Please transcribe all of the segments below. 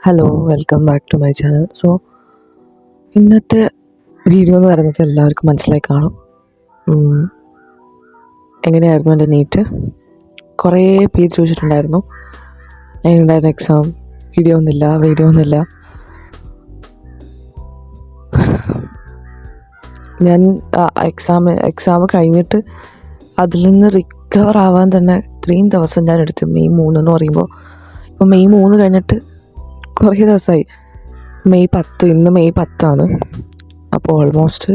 Hello, welcome back to my channel. So ഇന്നത്തെ video എന്ന് പറയുന്നത് എല്ലാവർക്കും മനസ്സിലായി കാണും. എങ്ങനെയായിരുന്നു എൻ്റെ നീറ്റ്? കുറേ പേര് ചോദിച്ചിട്ടുണ്ടായിരുന്നു എങ്ങനെയുണ്ടായിരുന്നു എക്സാം. വീഡിയോ ഒന്നുമില്ല. ഞാൻ എക്സാം കഴിഞ്ഞിട്ട് അതിൽ നിന്ന് റിക്കവർ ആവാൻ തന്നെ ഇത്രയും ദിവസം ഞാൻ എടുത്തു. മെയ് 3 എന്ന് പറയുമ്പോൾ ഇപ്പോൾ മെയ് 3 കഴിഞ്ഞിട്ട് കുറേ ദിവസമായി. ഇന്ന് മെയ് 10 അപ്പോൾ ഓൾമോസ്റ്റ്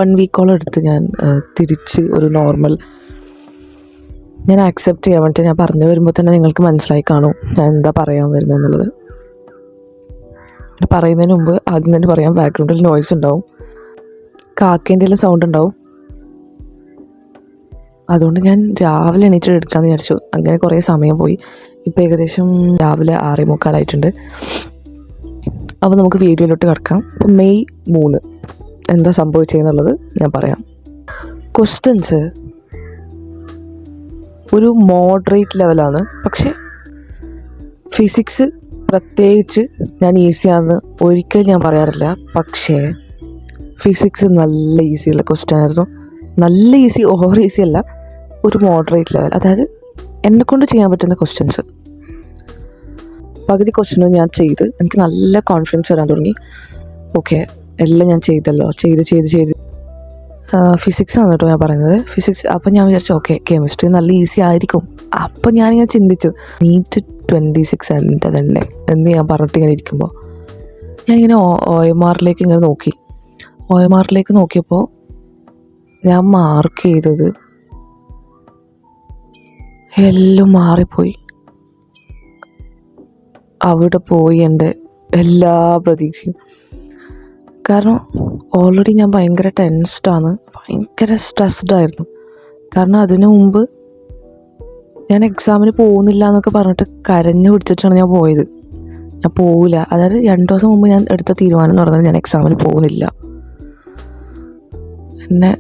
1 വീക്കോളം എടുത്ത് ഞാൻ തിരിച്ച് ഒരു നോർമൽ ഞാൻ ആക്സെപ്റ്റ് ചെയ്യാൻ വേണ്ടിയിട്ട്. ഞാൻ പറഞ്ഞു വരുമ്പോൾ തന്നെ നിങ്ങൾക്ക് മനസ്സിലായി കാണും ഞാൻ എന്താ പറയാൻ വരുന്നത് എന്നുള്ളത്. പറയുന്നതിന് മുമ്പ് ആദ്യം തന്നെ പറയാം, ബാക്ക്ഗ്രൗണ്ടിൽ നോയ്സ് ഉണ്ടാവും, കാക്കേൻ്റെ സൗണ്ട് ഉണ്ടാവും. അതുകൊണ്ട് ഞാൻ രാവിലെ എണീറ്റ് എടുക്കാമെന്ന് വിചാരിച്ചു. അങ്ങനെ കുറേ സമയം പോയി. ഇപ്പോൾ ഏകദേശം രാവിലെ 6:45 അപ്പോൾ നമുക്ക് വീഡിയോയിലോട്ട് കിടക്കാം. മെയ് 3 എന്താ സംഭവിച്ചതെന്നുള്ളത് ഞാൻ പറയാം. ക്വസ്റ്റ്യൻസ് ഒരു മോഡറേറ്റ് ലെവലാണ്. പക്ഷേ ഫിസിക്സ് പ്രത്യേകിച്ച് ഞാൻ ഈസിയാണെന്ന് ഒരിക്കലും ഞാൻ പറയാറില്ല. പക്ഷേ ഫിസിക്സ് നല്ല ഈസിയുള്ള ക്വസ്റ്റ്യൻ ആയിരുന്നു. നല്ല ഈസി, ഓവർ ഈസി അല്ല, ഒരു മോഡറേറ്റ് ലെവൽ. അതായത് എന്നെക്കൊണ്ട് ചെയ്യാൻ പറ്റുന്ന ക്വസ്റ്റ്യൻസ്. പകുതി ക്വസ്റ്റ്യനും ഞാൻ ചെയ്ത് എനിക്ക് നല്ല കോൺഫിഡൻസ് വരാൻ തുടങ്ങി. ഓക്കെ, എല്ലാം ഞാൻ ചെയ്തല്ലോ, ചെയ്ത് ഫിസിക്സ് ആണ് കേട്ടോ ഞാൻ പറയുന്നത്. ഫിസിക്സ് അപ്പം ഞാൻ വിചാരിച്ചു ഓക്കെ, കെമിസ്ട്രി നല്ല ഈസി ആയിരിക്കും. അപ്പം ഞാനിങ്ങനെ ചിന്തിച്ചു നീറ്റ് 26 എൻ്റെ തന്നെ എന്ന് ഞാൻ പറഞ്ഞിട്ട് ഇങ്ങനെ ഇരിക്കുമ്പോൾ ഞാനിങ്ങനെ OMR ഇങ്ങനെ നോക്കി. OMR നോക്കിയപ്പോൾ ഞാൻ മാർക്ക് ചെയ്തത് എല്ലാം മാറിപ്പോയി. അവിടെ പോയി എൻ്റെ എല്ലാ പ്രതീക്ഷയും. കാരണം ഓൾറെഡി ഞാൻ ഭയങ്കര ടെൻസ്ഡാണ്, ഭയങ്കര സ്ട്രെസ്ഡായിരുന്നു. കാരണം അതിനു മുമ്പ് ഞാൻ എക്സാമിന് പോകുന്നില്ല എന്നൊക്കെ പറഞ്ഞിട്ട് കരഞ്ഞു പിടിച്ചിട്ടാണ് ഞാൻ പോയത്. ഞാൻ പോവില്ല, അതായത് 2 ദിവസം മുമ്പ് ഞാൻ എടുത്ത തീരുമാനം എന്ന് പറഞ്ഞാൽ ഞാൻ എക്സാമിന് പോകുന്നില്ല. എന്നെ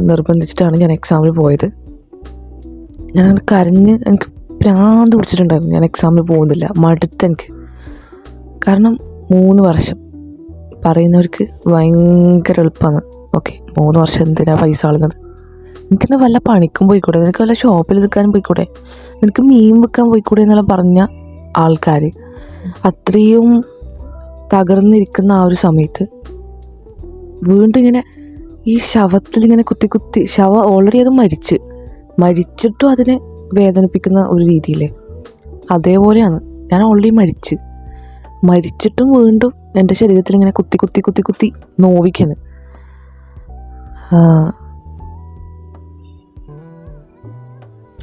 നിർബന്ധിച്ചിട്ടാണ് ഞാൻ എക്സാമിന് പോയത്. ഞാൻ കരഞ്ഞ് എനിക്ക് ഭ്രാന്ത് പിടിച്ചിട്ടുണ്ടായിരുന്നു. ഞാൻ എക്സാമിന് പോകുന്നില്ല, മടുത്തെനിക്ക്. കാരണം 3 വർഷം പറയുന്നവർക്ക് ഭയങ്കര എളുപ്പമാണ്. ഓക്കെ, 3 വർഷം എന്തിനാ പൈസ ആളുന്നത്? എനിക്കെന്നാ വല്ല പണിക്കും പോയിക്കൂടെ, നിനക്ക് വല്ല ഷോപ്പിൽ നിൽക്കാനും പോയിക്കൂടെ, നിനക്ക് മീൻ വെക്കാൻ പോയിക്കൂടെ എന്നെല്ലാം പറഞ്ഞ ആൾക്കാർ അത്രയും തകർന്നിരിക്കുന്ന ആ ഒരു സമയത്ത് വീണ്ടും ഇങ്ങനെ ഈ ശവത്തിലിങ്ങനെ കുത്തി ശവം ഓൾറെഡി അത് മരിച്ചിട്ടും അതിനെ വേദനിപ്പിക്കുന്ന ഒരു രീതിയില്ലേ, അതേപോലെയാണ്. ഞാൻ ഓൾറെഡി മരിച്ചിട്ടും വീണ്ടും എൻ്റെ ശരീരത്തിൽ ഇങ്ങനെ കുത്തി നോവിക്കുന്നു.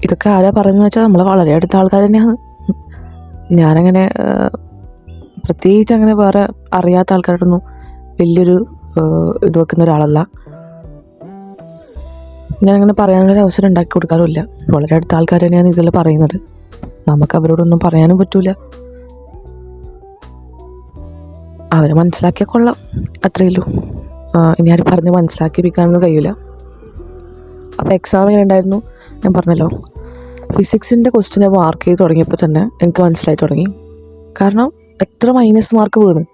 ഇതൊക്കെ ആരാ പറയുന്നത് വെച്ചാൽ നമ്മൾ വളരെ അടുത്ത ആൾക്കാർ തന്നെയാണ്. ഞാനങ്ങനെ പ്രത്യേകിച്ച് അങ്ങനെ വേറെ അറിയാത്ത ആൾക്കാരോടൊന്നും വലിയൊരു ഇത് വെക്കുന്ന ഒരാളല്ല. ഞാനങ്ങനെ പറയാനുള്ളൊരു അവസരം ഉണ്ടാക്കി കൊടുക്കാറുമില്ല. വളരെ അടുത്ത ആൾക്കാർ തന്നെയാണ് ഇതെല്ലാം പറയുന്നത്. നമുക്ക് അവരോടൊന്നും പറയാനും പറ്റൂല. അവരെ മനസ്സിലാക്കിയാൽ കൊള്ളാം, അത്രയേ ഉള്ളൂ. ഇനി ആരും പറഞ്ഞ് മനസ്സിലാക്കിപ്പിക്കാനൊന്നും കഴിയില്ല. അപ്പോൾ എക്സാം എങ്ങനെ ഉണ്ടായിരുന്നു ഞാൻ പറഞ്ഞല്ലോ. ഫിസിക്സിൻ്റെ ക്വസ്റ്റ്യൻ ഞാൻ മാർക്ക് ചെയ്ത് തുടങ്ങിയപ്പോൾ തന്നെ എനിക്ക് മനസ്സിലായി തുടങ്ങി. കാരണം എത്ര മൈനസ് മാർക്ക് വീണ്,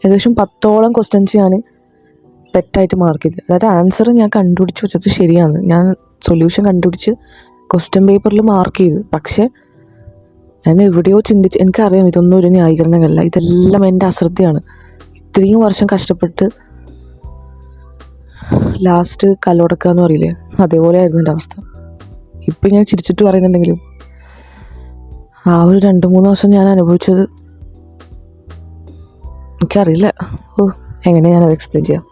ഏകദേശം 10ഓളം ക്വസ്റ്റ്യൻസ് ഞാൻ തെറ്റായിട്ട് മാർക്ക് ചെയ്ത്. അതായത് ആൻസർ ഞാൻ കണ്ടുപിടിച്ച് വെച്ചത് ശരിയാണ്, ഞാൻ സൊല്യൂഷൻ കണ്ടുപിടിച്ച് ക്വസ്റ്റ്യൻ പേപ്പറിൽ മാർക്ക് ചെയ്തു. പക്ഷേ ഞാൻ എവിടെയോ എനിക്കറിയാം ഇതൊന്നും ഒരു ന്യായീകരണമല്ല, ഇതെല്ലാം എൻ്റെ അശ്രദ്ധയാണ്. ഇത്രയും വർഷം കഷ്ടപ്പെട്ട് ലാസ്റ്റ് കല്ലുടക്കുക എന്ന് പറയില്ലേ, അതേപോലെ ആയിരുന്നു എൻ്റെ അവസ്ഥ. ഇപ്പം ഞാൻ ചിരിച്ചിട്ട് പറയുന്നുണ്ടെങ്കിലും ആ ഒരു 2-3 ദിവസം ഞാൻ അനുഭവിച്ചത് എനിക്കറിയില്ല. എങ്ങനെ ഞാനത് എക്സ്പ്ലെയിൻ ചെയ്യാം.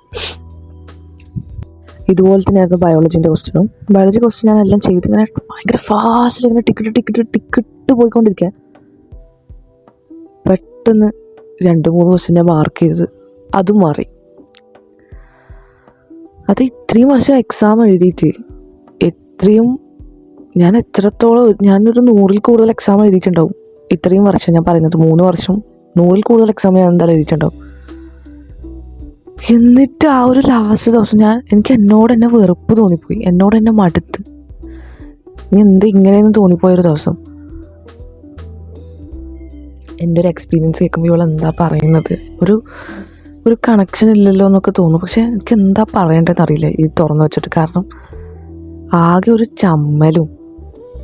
ഇതുപോലെ തന്നെയായിരുന്നു ബയോളജീൻ്റെ ക്വസ്റ്റ്യനും. ബയോളജി ക്വസ്റ്റ്യൻ ഞാൻ എല്ലാം ചെയ്ത് ഇങ്ങനെ ഭയങ്കര ഫാസ്റ്റിൽ ഇങ്ങനെ ടിക്കറ്റ് പോയിക്കൊണ്ടിരിക്കുക. പെട്ടെന്ന് 2-3 ദിവസം ഞാൻ മാർക്ക് ചെയ്തത് അതും മാറി. അത് ഇത്രയും വർഷം എക്സാം എഴുതിയിട്ട് ഞാനൊരു 100-ൽ കൂടുതൽ എക്സാം എഴുതിയിട്ടുണ്ടാവും ഇത്രയും വർഷം. ഞാൻ പറയുന്നത് 3 വർഷം 100-ൽ കൂടുതൽ എക്സാം ഞാൻ എന്തായാലും എഴുതിയിട്ടുണ്ടാവും. എന്നിട്ട് ആ ഒരു ലാസ്റ്റ് ദിവസം എനിക്ക് എന്നോട് തന്നെ വെറുപ്പ് തോന്നിപ്പോയി, എന്നോട് തന്നെ മടുത്ത്. നീ എന്ത് ഇങ്ങനെയെന്ന് തോന്നിപ്പോയൊരു ദിവസം. എൻ്റെ ഒരു എക്സ്പീരിയൻസ് കേൾക്കുമ്പോൾ ഇവൾ എന്താ പറയുന്നത്, ഒരു കണക്ഷൻ ഇല്ലല്ലോ എന്നൊക്കെ തോന്നും. പക്ഷേ എനിക്ക് എന്താ പറയേണ്ടതെന്ന് അറിയില്ല ഈ തുറന്നു വെച്ചിട്ട്. കാരണം ആകെ ഒരു ചമ്മലും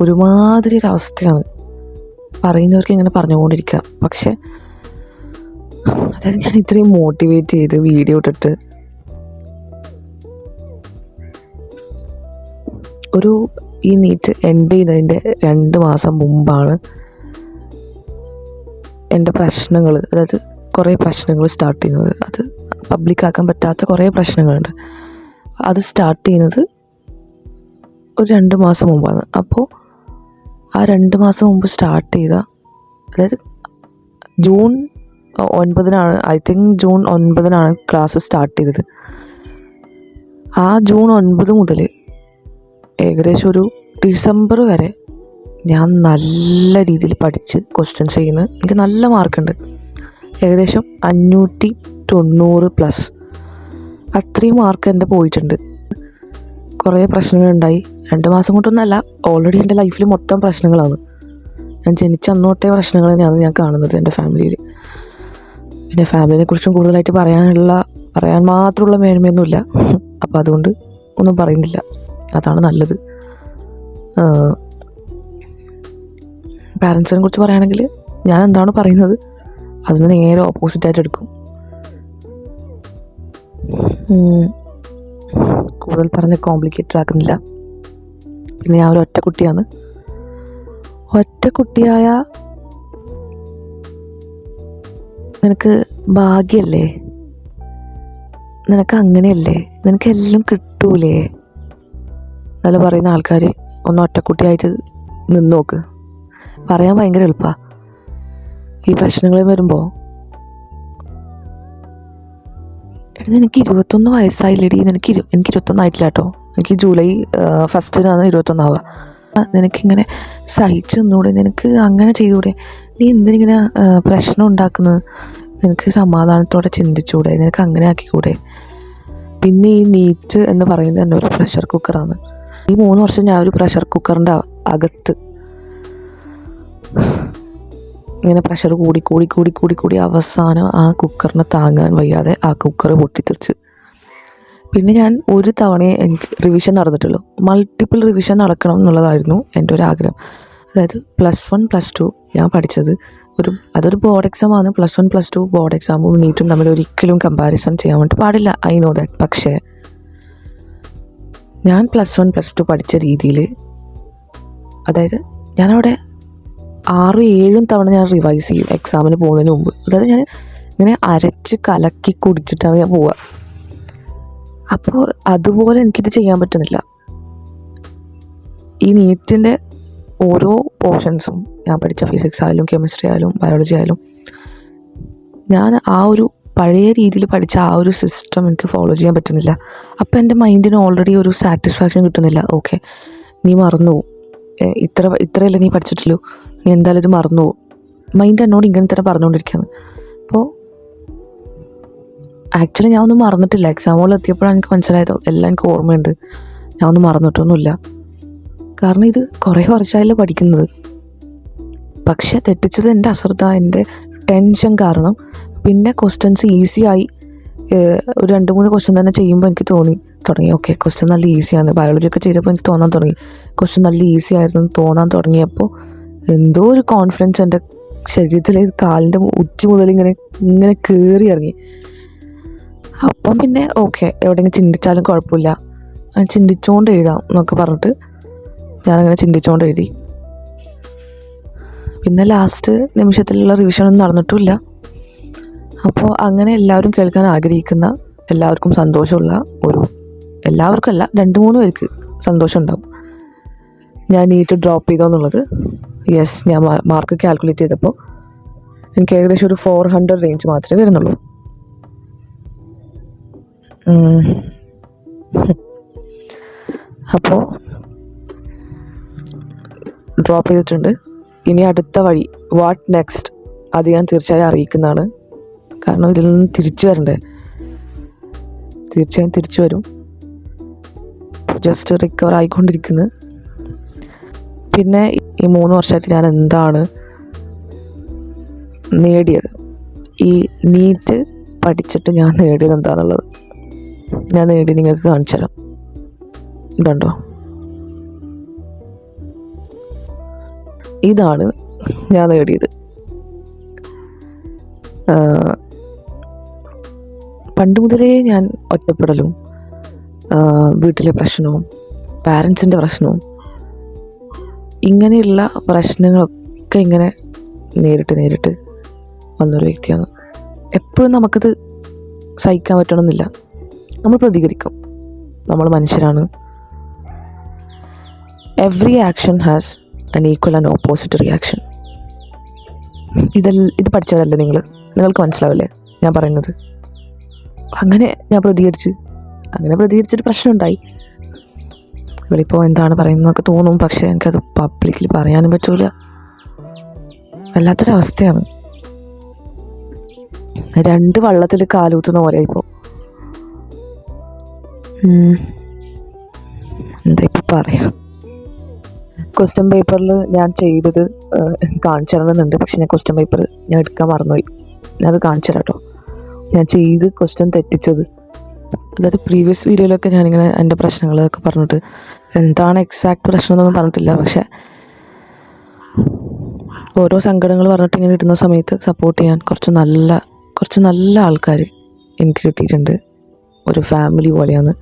ഒരുമാതിരി ഒരവസ്ഥയാണ്. പറയുന്നവർക്ക് ഇങ്ങനെ പറഞ്ഞുകൊണ്ടിരിക്കുക. പക്ഷേ അതായത് ഞാൻ ഇത്രയും മോട്ടിവേറ്റ് ചെയ്ത് വീഡിയോ ഇട്ടിട്ട് ഈ നീറ്റ് എൻഡ് ചെയ്തതിൻ്റെ 2 മാസം മുമ്പാണ് എൻ്റെ പ്രശ്നങ്ങൾ, അതായത് കുറേ പ്രശ്നങ്ങൾ സ്റ്റാർട്ട് ചെയ്യുന്നത്. അത് പബ്ലിക്കാക്കാൻ പറ്റാത്ത കുറേ പ്രശ്നങ്ങളുണ്ട്. അത് സ്റ്റാർട്ട് ചെയ്യുന്നത് ഒരു 2 മാസം മുമ്പാണ്. അപ്പോൾ ആ 2 മാസം മുമ്പ് സ്റ്റാർട്ട് ചെയ്ത, അതായത് June 9 I think June 9 class start ചെയ്തത്. ആ ജൂൺ 9 മുതൽ ഏകദേശം ഒരു ഡിസംബർ വരെ ഞാൻ നല്ല രീതിയിൽ പഠിച്ച് ക്വസ്റ്റ്യൻസ് ചെയ്യുന്നത്. എനിക്ക് നല്ല മാർക്കുണ്ട്, ഏകദേശം 590+. അത്രയും മാർക്ക് എൻ്റെ പോയിട്ടുണ്ട്. കുറേ പ്രശ്നങ്ങളുണ്ടായി. 2 മാസം കൊണ്ടൊന്നല്ല, ഓൾറെഡി എൻ്റെ ലൈഫിൽ മൊത്തം പ്രശ്നങ്ങളാണ്. ഞാൻ ജനിച്ച അന്നോട്ടേ പ്രശ്നങ്ങൾ തന്നെയാണ് ഞാൻ കാണുന്നത് എൻ്റെ ഫാമിലിയിൽ. പിന്നെ ഫാമിലിനെ കുറിച്ചും കൂടുതലായിട്ട് പറയാൻ മാത്രമുള്ള മേന്മയൊന്നുമില്ല. അപ്പോൾ അതുകൊണ്ട് ഒന്നും പറയുന്നില്ല, അതാണ് നല്ലത്. പാരൻസിനെ കുറിച്ച് പറയുകയാണെങ്കിൽ ഞാൻ എന്താണ് പറയുന്നത് അതിന് നേരെ ഓപ്പോസിറ്റായിട്ട് എടുക്കും. കൂടുതൽ പറഞ്ഞ് കോംപ്ലിക്കേറ്റഡ് ആക്കുന്നില്ല. പിന്നെ ഞാൻ ഒരു ഒറ്റ കുട്ടിയാണ്. ഒറ്റ കുട്ടിയായ നിനക്ക് ഭാഗ്യല്ലേ, നിനക്ക് അങ്ങനെയല്ലേ, നിനക്കെല്ലാം കിട്ടൂലേ എന്നല്ല പറയുന്ന ആൾക്കാർ ഒന്ന് ഒറ്റക്കുട്ടിയായിട്ട് നിന്ന് നോക്ക്. പറയാൻ ഭയങ്കര എളുപ്പമാണ്. ഈ പ്രശ്നങ്ങൾ വരുമ്പോൾ നിനക്ക് 21 വയസ്സായില്ലേടി, എനിക്ക് 21 ആയിട്ടില്ല കേട്ടോ. എനിക്ക് ജൂലൈ 1 21 ആവുക. നിനക്കിങ്ങനെ സഹിച്ച് നിന്നൂടെ, നിനക്ക് അങ്ങനെ ചെയ്തൂടെ, നീ എന്തിനിങ്ങനെ പ്രശ്നം ഉണ്ടാക്കുന്നത്, നിനക്ക് സമാധാനത്തോടെ ചിന്തിച്ചൂടെ, നിനക്ക് അങ്ങനെ ആക്കിക്കൂടെ. പിന്നെ ഈ നീറ്റ് എന്ന് പറയുന്നത് തന്നെ ഒരു പ്രഷർ കുക്കറാണ്. ഈ 3 വർഷം ഞാൻ ഒരു പ്രഷർ കുക്കറിൻ്റെ അകത്ത് ഇങ്ങനെ പ്രഷർ കൂടി അവസാനം ആ കുക്കറിനെ താങ്ങാൻ വയ്യാതെ ആ കുക്കർ പൊട്ടിത്തെറിച്ച്. പിന്നെ ഞാൻ ഒരു തവണയെ എനിക്ക് റിവിഷൻ നടന്നിട്ടുള്ളൂ. മൾട്ടിപ്പിൾ റിവിഷൻ നടക്കണം എന്നുള്ളതായിരുന്നു എൻ്റെ ഒരു ആഗ്രഹം. അതായത് +1 +2 ഞാൻ പഠിച്ചത് അതൊരു ബോർഡ് എക്സാമാണ്. +1 +2 ബോർഡ് എക്സാമും നീറ്റും തമ്മിൽ ഒരിക്കലും കമ്പാരിസൺ ചെയ്യാൻ വേണ്ടി പാടില്ല. I know that. പക്ഷേ ഞാൻ +1 +2 പഠിച്ച രീതിയിൽ, അതായത് ഞാനവിടെ 6-7 തവണ ഞാൻ റിവൈസ് ചെയ്യും എക്സാമിന് പോകുന്നതിന് മുമ്പ്. അതായത് ഞാൻ ഇങ്ങനെ അരച്ച് കലക്കി കുടിച്ചിട്ടാണ് ഞാൻ പോവുക. അപ്പോൾ അതുപോലെ എനിക്കിത് ചെയ്യാൻ പറ്റുന്നില്ല. ഈ നീറ്റിൻ്റെ ഓരോ പോർഷൻസും ഞാൻ പഠിച്ച ഫിസിക്സ് ആയാലും കെമിസ്ട്രി ആയാലും ബയോളജി ആയാലും ഞാൻ ആ ഒരു പഴയ രീതിയിൽ പഠിച്ച ആ ഒരു സിസ്റ്റം എനിക്ക് ഫോളോ ചെയ്യാൻ പറ്റുന്നില്ല. അപ്പോൾ എൻ്റെ മൈൻഡിന് ഓൾറെഡി ഒരു സാറ്റിസ്ഫാക്ഷൻ കിട്ടുന്നില്ല. ഓക്കെ, നീ മറന്നു പോകും, ഇത്രയല്ലേ നീ പഠിച്ചിട്ടുള്ളൂ, നീ എന്തായാലും ഇത് മറന്നു പോകും. മൈൻഡ് എന്നോട് ഇങ്ങനെ തന്നെ പറഞ്ഞുകൊണ്ടിരിക്കുകയാണ്. അപ്പോൾ ആക്ച്വലി ഞാൻ ഒന്നും മറന്നിട്ടില്ല. എക്സാം ഹോളിൽ എത്തിയപ്പോഴാണ് എനിക്ക് മനസ്സിലായത് എല്ലാം എനിക്ക് ഓർമ്മയുണ്ട്, ഞാൻ ഒന്നും മറന്നിട്ടൊന്നുമില്ല. കാരണം ഇത് കുറേ വർഷമായല്ലോ പഠിക്കുന്നത്. പക്ഷേ തെറ്റിച്ചത് എൻ്റെ അശ്രദ്ധ, എൻ്റെ ടെൻഷൻ കാരണം. പിന്നെ ക്വസ്റ്റ്യൻസ് ഈസിയായി ഒരു 2-3 ക്വസ്റ്റ്യൻ തന്നെ ചെയ്യുമ്പോൾ എനിക്ക് തുടങ്ങി ഓക്കെ ക്വസ്റ്റ്യൻ നല്ല ഈസിയാണ്. ബയോളജി ഒക്കെ ചെയ്തപ്പോൾ എനിക്ക് തോന്നാൻ തുടങ്ങി ക്വസ്റ്റ്യൻ നല്ല ഈസി ആയിരുന്നു തോന്നാൻ തുടങ്ങിയപ്പോൾ എന്തോ ഒരു കോൺഫിഡൻസ് എൻ്റെ ശരീരത്തിലെ കാലിൻ്റെ ഉച്ചി മുതൽ ഇങ്ങനെ കയറി ഇറങ്ങി. അപ്പം പിന്നെ ഓക്കെ, എവിടെയെങ്കിലും ചിന്തിച്ചാലും കുഴപ്പമില്ല, ചിന്തിച്ചുകൊണ്ട് എഴുതാം എന്നൊക്കെ പറഞ്ഞിട്ട് ഞാനങ്ങനെ ചിന്തിച്ചുകൊണ്ട് എഴുതി. പിന്നെ ലാസ്റ്റ് നിമിഷത്തിലുള്ള റിവിഷനൊന്നും നടന്നിട്ടുമില്ല. അപ്പോൾ അങ്ങനെ എല്ലാവരും കേൾക്കാൻ ആഗ്രഹിക്കുന്ന, എല്ലാവർക്കും സന്തോഷമുള്ള എല്ലാവർക്കും അല്ല 2-3 പേർക്ക് സന്തോഷം ഉണ്ടാവും, ഞാൻ നീറ്റ് ഡ്രോപ്പ് ചെയ്തോന്നുള്ളത്. യെസ്, ഞാൻ മാർക്ക് കാൽക്കുലേറ്റ് ചെയ്തപ്പോൾ എനിക്ക് ഏകദേശം ഒരു 400 റേഞ്ച് മാത്രമേ വരുന്നുള്ളൂ. അപ്പോൾ ഡ്രോപ്പ് ചെയ്തിട്ടുണ്ട്. ഇനി അടുത്ത വഴി വാട്ട് നെക്സ്റ്റ് അത് ഞാൻ തീർച്ചയായും അറിയിക്കുന്നതാണ്. കാരണം ഇതിൽ നിന്ന് തിരിച്ചു വരണ്ടേ, തീർച്ചയായും തിരിച്ചു വരും. ജസ്റ്റ് റിക്കവർ ആയിക്കൊണ്ടിരിക്കുന്നത്. പിന്നെ ഈ 3 വർഷമായിട്ട് ഞാൻ എന്താണ് നേടിയത്. ഈ നീറ്റ് പഠിച്ചിട്ട് ഞാൻ നേടിയത് എന്താണെന്നുള്ളത് ഞാൻ നേടി നിങ്ങൾക്ക് കാണിച്ചു തരാം. ഇതുണ്ടോ, ഇതാണ് ഞാൻ നേടിയത്. പണ്ട് മുതലേ ഞാൻ ഒറ്റപ്പെടലും വീട്ടിലെ പ്രശ്നവും പാരൻസിൻ്റെ പ്രശ്നവും ഇങ്ങനെയുള്ള പ്രശ്നങ്ങളൊക്കെ ഇങ്ങനെ നേരിട്ട് വന്നൊരു വ്യക്തിയാണ്. എപ്പോഴും നമുക്കത് സഹിക്കാൻ പറ്റണമെന്നില്ല. നമ്മൾ പ്രതികരിക്കും, നമ്മൾ മനുഷ്യരാണ്. Every action has an equal and opposite reaction. ഇത് പഠിച്ചവരല്ലേ നിങ്ങൾക്ക് മനസ്സിലാവില്ലേ ഞാൻ പറയുന്നത്? അങ്ങനെ ഞാൻ പ്രതികരിച്ചിട്ട് പ്രശ്നമുണ്ടായി. ഇവരിപ്പോൾ എന്താണ് പറയുന്നതൊക്കെ തോന്നും, പക്ഷേ എനിക്കത് പബ്ലിക്കിൽ പറയാനും പറ്റൂല. വല്ലാത്തൊരവസ്ഥയാണ്. 2 വള്ളത്തിൽ കാലൂത്തുന്ന പോലെ ഇപ്പോൾ. എന്താ ഇപ്പം പറയാം. ക്വസ്റ്റ്യൻ പേപ്പറിൽ ഞാൻ ചെയ്തത് കാണിച്ചു തരണമെന്നുണ്ട്, പക്ഷെ ഞാൻ ക്വസ്റ്റ്യൻ പേപ്പർ ഞാൻ എടുക്കാൻ മറന്നുപോയി. ഞാനത് കാണിച്ചു തരാം കേട്ടോ. ഞാൻ ചെയ്ത് ക്വസ്റ്റ്യൻ തെറ്റിച്ചത്, അതായത് പ്രീവിയസ് വീഡിയോയിലൊക്കെ ഞാനിങ്ങനെ എൻ്റെ പ്രശ്നങ്ങളൊക്കെ പറഞ്ഞിട്ട് എന്താണ് എക്സാക്ട് പ്രശ്നം എന്നൊന്നും പറഞ്ഞിട്ടില്ല. പക്ഷേ ഓരോ സങ്കടങ്ങൾ പറഞ്ഞിട്ട് ഇങ്ങനെ ഇടുന്ന സമയത്ത് സപ്പോർട്ട് ചെയ്യാൻ കുറച്ച് നല്ല ആൾക്കാർ എനിക്ക് കിട്ടിയിട്ടുണ്ട്. ഒരു ഫാമിലി പോലെയാണ്.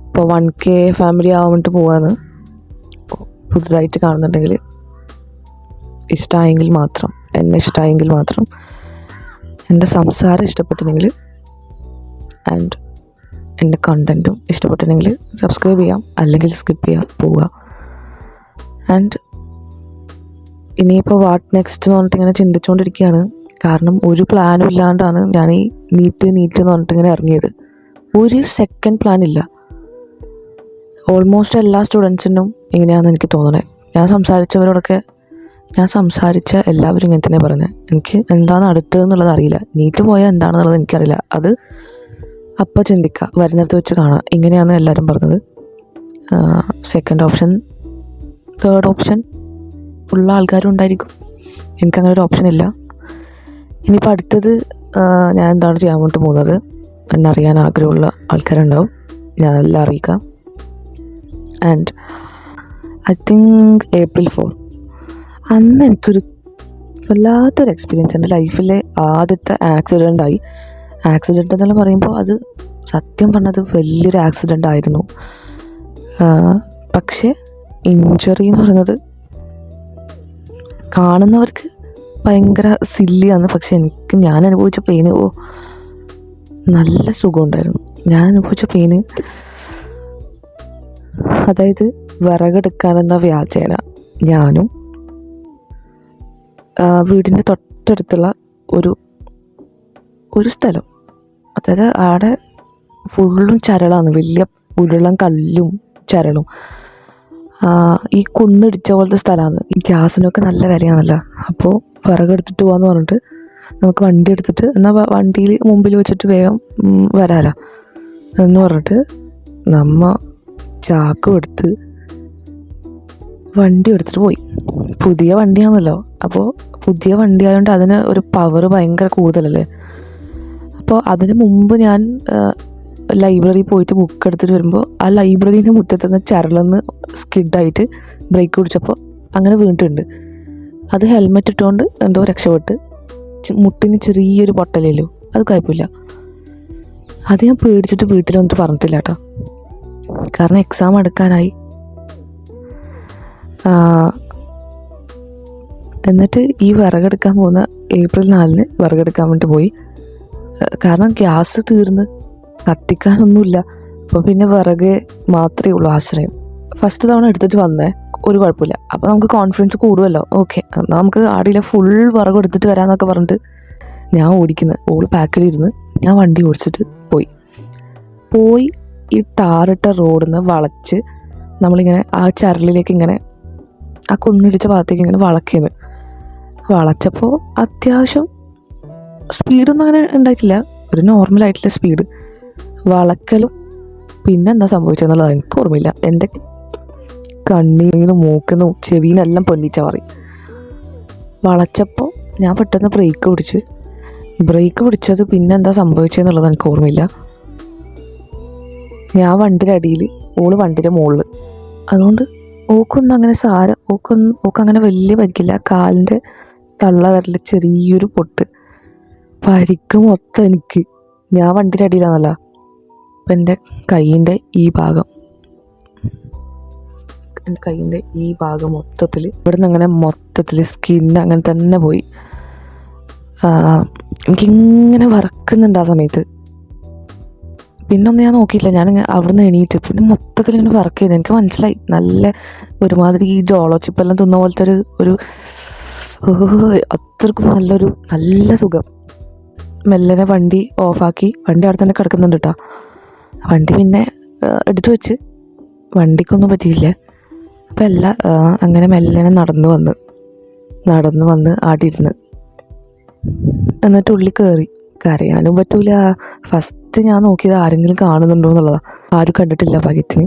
ഇപ്പോൾ 1K ഫാമിലി ആവാൻ വേണ്ടിയിട്ട് പോവാന്ന്. പുതുതായിട്ട് കാണുന്നുണ്ടെങ്കിൽ ഇഷ്ടമായെങ്കിൽ മാത്രം, എന്നെ ഇഷ്ടമായെങ്കിൽ മാത്രം, എൻ്റെ സംസാരം ഇഷ്ടപ്പെട്ടിട്ടുണ്ടെങ്കിൽ ആൻഡ് എൻ്റെ കണ്ടൻറ്റും ഇഷ്ടപ്പെട്ടിട്ടുണ്ടെങ്കിൽ സബ്സ്ക്രൈബ് ചെയ്യാം, അല്ലെങ്കിൽ സ്കിപ്പ് ചെയ്യാം, പോവുക. ആൻഡ് ഇനിയിപ്പോൾ വാട്ട് നെക്സ്റ്റ് എന്ന് പറഞ്ഞിട്ട് ഇങ്ങനെ ചിന്തിച്ചുകൊണ്ടിരിക്കുകയാണ്. കാരണം ഒരു പ്ലാനും ഇല്ലാണ്ടാണ് ഞാൻ ഈ നീറ്റ് എന്ന് പറഞ്ഞിട്ട് ഇങ്ങനെ ഇറങ്ങിയത്. ഒരു സെക്കൻഡ് പ്ലാൻ ഇല്ല. ഓൾമോസ്റ്റ് എല്ലാ സ്റ്റുഡൻസിനും ഇങ്ങനെയാണെന്ന് എനിക്ക് തോന്നണേ. ഞാൻ സംസാരിച്ച എല്ലാവരും ഇങ്ങനെ തന്നെ പറഞ്ഞത്. എനിക്ക് എന്താണ് അടുത്തതെന്നുള്ളത് അറിയില്ല, നീറ്റ് പോയാൽ എന്താണെന്നുള്ളത് എനിക്കറിയില്ല. അത് അപ്പം ചിന്തിക്കുക, വരുന്നിടത്ത് വെച്ച് കാണാം. ഇങ്ങനെയാണ് എല്ലാവരും പറഞ്ഞത്. സെക്കൻഡ് ഓപ്ഷൻ, തേർഡ് ഓപ്ഷൻ ഉള്ള ആൾക്കാരും ഉണ്ടായിരിക്കും. എനിക്കങ്ങനെ ഒരു ഓപ്ഷൻ ഇല്ല. ഇനിയിപ്പോൾ അടുത്തത് ഞാൻ എന്താണ് ചെയ്യാൻ വേണ്ടി പോകുന്നത് എന്നറിയാൻ ആഗ്രഹമുള്ള ആൾക്കാരുണ്ടാവും. ഞാനെല്ലാം അറിയിക്കാം. ആൻഡ് ഐ തിങ്ക് April 4 അന്ന് എനിക്കൊരു വല്ലാത്തൊരു എക്സ്പീരിയൻസ്. എൻ്റെ ലൈഫിലെ ആദ്യത്തെ ആക്സിഡൻ്റ് എന്നെല്ലാം പറയുമ്പോൾ അത് സത്യം പറഞ്ഞത് വലിയൊരു ആക്സിഡൻ്റ് ആയിരുന്നു. പക്ഷേ ഇഞ്ചറി എന്ന് പറയുന്നത് കാണുന്നവർക്ക് ഭയങ്കര സില്ലിയാണ്. പക്ഷെ ഞാൻ അനുഭവിച്ച പെയിന് നല്ല സുഖമുണ്ടായിരുന്നു. ഞാൻ അനുഭവിച്ച പെയിന്, അതായത് വിറകെടുക്കാനെന്ന വ്യാജേന ഞാനും വീടിൻ്റെ തൊട്ടടുത്തുള്ള ഒരു സ്ഥലം, അതായത് അവിടെ ഫുള്ളും ചരളാണ്, വലിയ ഉരുളം കല്ലും ചരളും. ഈ കുന്നിടിച്ച പോലത്തെ സ്ഥലമാണ്. ഈ ഗ്യാസിനൊക്കെ നല്ല വിലയാണല്ലോ. അപ്പോൾ വിറകെടുത്തിട്ട് പോകാമെന്ന് പറഞ്ഞിട്ട് നമുക്ക് വണ്ടി എടുത്തിട്ട് എന്നാൽ വണ്ടിയിൽ മുമ്പിൽ വെച്ചിട്ട് വേഗം വരാമല്ലോ എന്ന് പറഞ്ഞിട്ട് നമ്മ ചാക്കും എടുത്ത് വണ്ടി എടുത്തിട്ട് പോയി. പുതിയ വണ്ടിയാണല്ലോ, അപ്പോൾ പുതിയ വണ്ടി ആയതുകൊണ്ട് അതിന് ഒരു പവർ ഭയങ്കര കൂടുതലല്ലേ. അപ്പോൾ അതിന് മുമ്പ് ഞാൻ ലൈബ്രറി പോയിട്ട് ബുക്ക് എടുത്തിട്ട് വരുമ്പോൾ ആ ലൈബ്രറീൻ്റെ മുറ്റത്തുനിന്ന് ചരളെന്ന് സ്കിഡായിട്ട് ബ്രേക്ക് പിടിച്ചപ്പോൾ അങ്ങനെ വീണിട്ടുണ്ട്. അത് ഹെൽമെറ്റ് ഇട്ടുകൊണ്ട് എന്തോ രക്ഷപ്പെട്ട് മുട്ടിന് ചെറിയൊരു പൊട്ടലല്ലോ, അത് കുഴപ്പമില്ല. അത് ഞാൻ പേടിച്ചിട്ട് വീട്ടിൽ വന്നിട്ട് പറഞ്ഞിട്ടില്ല കേട്ടോ. കാരണം എക്സാം എടുക്കാനായി. എന്നിട്ട് ഈ വിറകെടുക്കാൻ പോകുന്ന April 4 വിറകെടുക്കാൻ വേണ്ടി പോയി. കാരണം ഗ്യാസ് തീർന്ന് കത്തിക്കാനൊന്നുമില്ല. അപ്പോൾ പിന്നെ വിറക് മാത്രമേ ഉള്ളൂ ആശ്രയം. ഫസ്റ്റ് തവണ എടുത്തിട്ട് വന്നേ, ഒരു കുഴപ്പമില്ല. അപ്പോൾ നമുക്ക് കോൺഫിഡൻസ് കൂടുമല്ലോ. ഓക്കെ, എന്നാൽ നമുക്ക് ആടിയിലെ ഫുൾ വിറക് എടുത്തിട്ട് വരാമെന്നൊക്കെ പറഞ്ഞിട്ട് ഞാൻ ഓടിക്കുന്നത്, ഓൾ പാക്കിലിരുന്ന് ഞാൻ വണ്ടി ഓടിച്ചിട്ട് പോയി ഈ ടാറിട്ട റോഡിൽ നിന്ന് വളച്ച് നമ്മളിങ്ങനെ ആ ചരലിലേക്ക് ഇങ്ങനെ ആ കുന്നിടിച്ച ഭാഗത്തേക്ക് ഇങ്ങനെ വളച്ചപ്പോൾ അത്യാവശ്യം സ്പീഡൊന്നും അങ്ങനെ ഉണ്ടായിട്ടില്ല, ഒരു നോർമലായിട്ടുള്ള സ്പീഡ്. വളക്കലും പിന്നെ എന്താ സംഭവിച്ചതെന്നുള്ളത് എനിക്ക് ഓർമ്മയില്ല. എൻ്റെ കണ്ണീന്ന് മൂക്കുന്നു ചെവിന്നെല്ലാം പൊന്നിച്ച മാറി. വളച്ചപ്പോൾ ഞാൻ പെട്ടെന്ന് ബ്രേക്ക് പിടിച്ചത് പിന്നെ എന്താ സംഭവിച്ചതെന്നുള്ളത് എനിക്ക് ഓർമ്മയില്ല. ഞാൻ വണ്ടിയുടെ അടിയിൽ, ഓള് വണ്ടിയുടെ മുകളിൽ. അതുകൊണ്ട് ഓക്കൊന്നും അങ്ങനെ ഓക്കങ്ങനെ വലിയ പരിക്കില്ല. കാലിൻ്റെ തള്ള വരൽ ചെറിയൊരു പൊട്ട്. പരിക്ക് മൊത്തം എനിക്ക്. ഞാൻ വണ്ടിയുടെ അടിയിലാണല്ല. അപ്പം എൻ്റെ കയ്യിൻ്റെ ഈ ഭാഗം മൊത്തത്തിൽ ഇവിടുന്ന് അങ്ങനെ മൊത്തത്തിൽ സ്കിൻ അങ്ങനെ തന്നെ പോയി. എനിക്കിങ്ങനെ വറക്കുന്നുണ്ട് ആ സമയത്ത്. പിന്നെ ഒന്നും ഞാൻ നോക്കിയില്ല. ഞാൻ അവിടുന്ന് എണീറ്റ് പിന്നെ മൊത്തത്തിൽ ഇങ്ങനെ വർക്ക് ചെയ്തു. എനിക്ക് മനസ്സിലായി നല്ല ഒരുമാതിരി ഈ ജോളോ ചിപ്പെല്ലാം തിന്ന പോലത്തെ ഒരു അത്രക്കും നല്ല സുഖം. മെല്ലനെ വണ്ടി ഓഫാക്കി, വണ്ടി അവിടെ തന്നെ കിടക്കുന്നുണ്ട് കേട്ടോ. വണ്ടി പിന്നെ എടുത്തു വെച്ച്, വണ്ടിക്കൊന്നും പറ്റിയില്ല. അപ്പം അങ്ങനെ മെല്ലനെ നടന്നു വന്ന് ആടിയിരുന്ന്, എന്നിട്ട് ഉള്ളിൽ കരയാനും പറ്റൂല. ഫസ്റ്റ് ഞാൻ നോക്കിയത് ആരെങ്കിലും കാണുന്നുണ്ടോ എന്നുള്ളതാണ്. ആരും കണ്ടിട്ടില്ല ഭാഗ്യത്തിന്.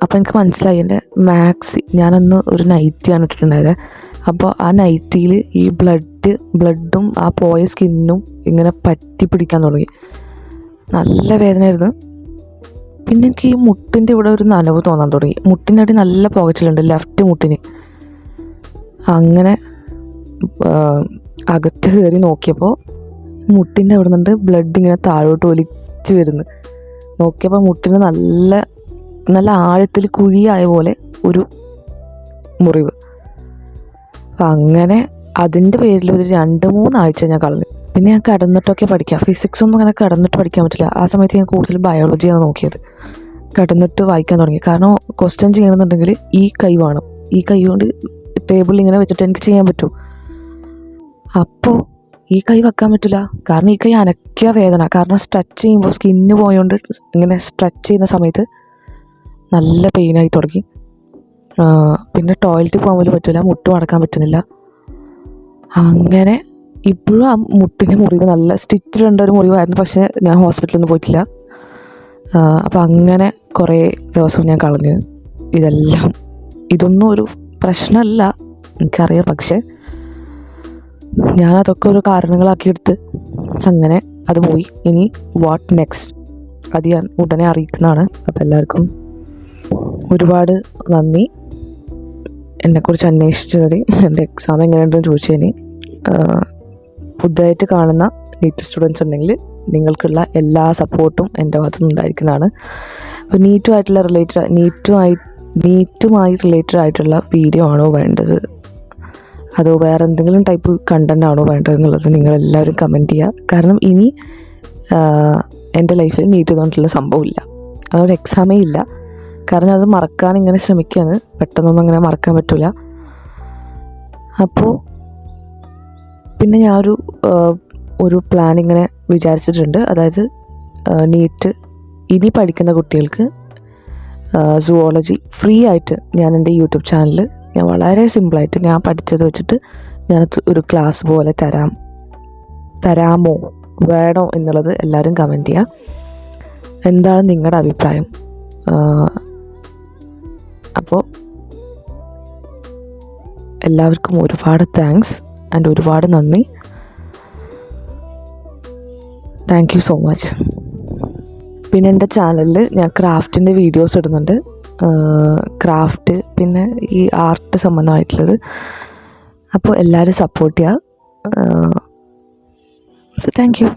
അപ്പം എനിക്ക് മനസ്സിലായി എൻ്റെ മാക്സി, ഞാനന്ന് ഒരു നൈറ്റിയാണ് ഇട്ടിട്ടുണ്ടായത്. അപ്പോൾ ആ നൈറ്റിയിൽ ഈ ബ്ലഡും ആ പോയ സ്കിന്നും ഇങ്ങനെ പറ്റി പിടിക്കാൻ തുടങ്ങി. നല്ല വേദനയായിരുന്നു. പിന്നെ എനിക്ക് ഈ മുട്ടിൻ്റെ ഇവിടെ ഒരു നനവ് തോന്നാൻ തുടങ്ങി. മുട്ടിൻ്റെ അടി നല്ല പുകച്ചിലുണ്ട്, ലെഫ്റ്റ് മുട്ടിന്. അങ്ങനെ അകത്ത് കയറി നോക്കിയപ്പോൾ മുട്ടിൻ്റെ അവിടെ നിന്നുണ്ട് ബ്ലഡ് ഇങ്ങനെ താഴോട്ട് ഒലിച്ച് വരുന്നു. നോക്കിയപ്പോൾ മുട്ടിന് നല്ല ആഴത്തിൽ കുഴിയായ പോലെ ഒരു മുറിവ്. അപ്പം അങ്ങനെ അതിൻ്റെ പേരിൽ ഒരു 2-3 ആഴ്ച ഞാൻ കളഞ്ഞു. പിന്നെ ഞാൻ കിടന്നിട്ടൊക്കെ പഠിക്കാം. ഫിസിക്സ് ഒന്നും അങ്ങനെ കിടന്നിട്ട് പഠിക്കാൻ പറ്റില്ല. ആ സമയത്ത് ഞാൻ കൂടുതൽ ബയോളജിയാണ് നോക്കിയത്. കിടന്നിട്ട് വായിക്കാൻ തുടങ്ങി. കാരണം ക്വസ്റ്റ്യൻ ചെയ്യണമെന്നുണ്ടെങ്കിൽ ഈ കൈ വേണം. ഈ കൈ കൊണ്ട് ടേബിളിൽ ഇങ്ങനെ വെച്ചിട്ട് എനിക്ക് ചെയ്യാൻ പറ്റും. അപ്പോൾ ഈ കൈ വെക്കാൻ പറ്റില്ല. കാരണം ഈ കൈ അനക്കിയ വേദന. കാരണം സ്ട്രെച്ച് ചെയ്യുമ്പോൾ സ്കിന്ന് പോയോണ്ട് ഇങ്ങനെ സ്ട്രെച്ച് ചെയ്യുന്ന സമയത്ത് നല്ല പെയിനായി തുടങ്ങി. പിന്നെ ടോയ്ലറ്റിൽ പോകാൻ പോലും പറ്റില്ല, മുട്ട് മടക്കാൻ പറ്റുന്നില്ല. അങ്ങനെ ഇപ്പോഴും ആ മുട്ടിൻ്റെ മുറിവ് നല്ല സ്റ്റിച്ചിലുണ്ട ഒരു മുറിവായിരുന്നു. പക്ഷേ ഞാൻ ഹോസ്പിറ്റലിൽ പോയിട്ടില്ല. അപ്പം അങ്ങനെ കുറേ ദിവസം ഞാൻ കളഞ്ഞ്. ഇതൊന്നും ഒരു പ്രശ്നമല്ല എനിക്കറിയാം. പക്ഷേ ഞാനതൊക്കെ ഒരു കാരണങ്ങളാക്കിയെടുത്ത് അങ്ങനെ അത് പോയി. ഇനി വാട്ട് നെക്സ്റ്റ് അത് ഞാൻ ഉടനെ അറിയിക്കുന്നതാണ്. അപ്പം എല്ലാവർക്കും ഒരുപാട് നന്ദി എന്നെക്കുറിച്ച് അന്വേഷിച്ചതിന്. എൻ്റെ എക്സാം എങ്ങനെയുണ്ടെന്ന് ചോദിച്ചതിന്. പുതുതായിട്ട് കാണുന്ന നീറ്റ് സ്റ്റുഡൻസ് ഉണ്ടെങ്കിൽ നിങ്ങൾക്കുള്ള എല്ലാ സപ്പോർട്ടും എൻ്റെ ഭാഗത്തു നിന്നുണ്ടായിരിക്കുന്നതാണ്. അപ്പോൾ നീറ്റുമായി റിലേറ്റഡ് ആയിട്ടുള്ള വീഡിയോ ആണോ വേണ്ടത്, അതോ വേറെ എന്തെങ്കിലും ടൈപ്പ് കണ്ടൻ്റ് ആണോ വേണ്ടത് എന്നുള്ളത് നിങ്ങളെല്ലാവരും കമൻറ്റ് ചെയ്യുക. കാരണം ഇനി എൻ്റെ ലൈഫിൽ നീറ്റ് തോന്നിട്ടുള്ള സംഭവമില്ല, അതൊരു എക്സാമേ ഇല്ല. കാരണം അത് മറക്കാൻ ഇങ്ങനെ ശ്രമിക്കുകയാണ്. പെട്ടെന്നൊന്നും അങ്ങനെ മറക്കാൻ പറ്റില്ല. അപ്പോൾ പിന്നെ ഞാൻ ഒരു പ്ലാൻ ഇങ്ങനെ വിചാരിച്ചിട്ടുണ്ട്. അതായത് നീറ്റ് ഇനി പഠിക്കുന്ന കുട്ടികൾക്ക് സുവോളജി ഫ്രീ ആയിട്ട് ഞാൻ എൻ്റെ യൂട്യൂബ് ചാനലിൽ ഞാൻ വളരെ സിമ്പിളായിട്ട് ഞാൻ പഠിച്ചത് വെച്ചിട്ട് ഞാനത് ഒരു ക്ലാസ് പോലെ തരാമോ വേണോ എന്നുള്ളത് എല്ലാവരും കമൻറ്റ് ചെയ്യുക. എന്താണ് നിങ്ങളുടെ അഭിപ്രായം? അപ്പോൾ എല്ലാവർക്കും ഒരുപാട് താങ്ക്സ് ആൻഡ് ഒരുപാട് നന്ദി. Thank you so much. പിന്നെ എൻ്റെ ചാനലിൽ ഞാൻ ക്രാഫ്റ്റിൻ്റെ വീഡിയോസ് ഇടുന്നുണ്ട്. ക്രാഫ്റ്റ് പിന്നെ ഈ ആർട്ട് സംബന്ധമായിട്ടുള്ളത്. അപ്പോൾ എല്ലാവരും സപ്പോർട്ട് ചെയ്യുക. So thank you.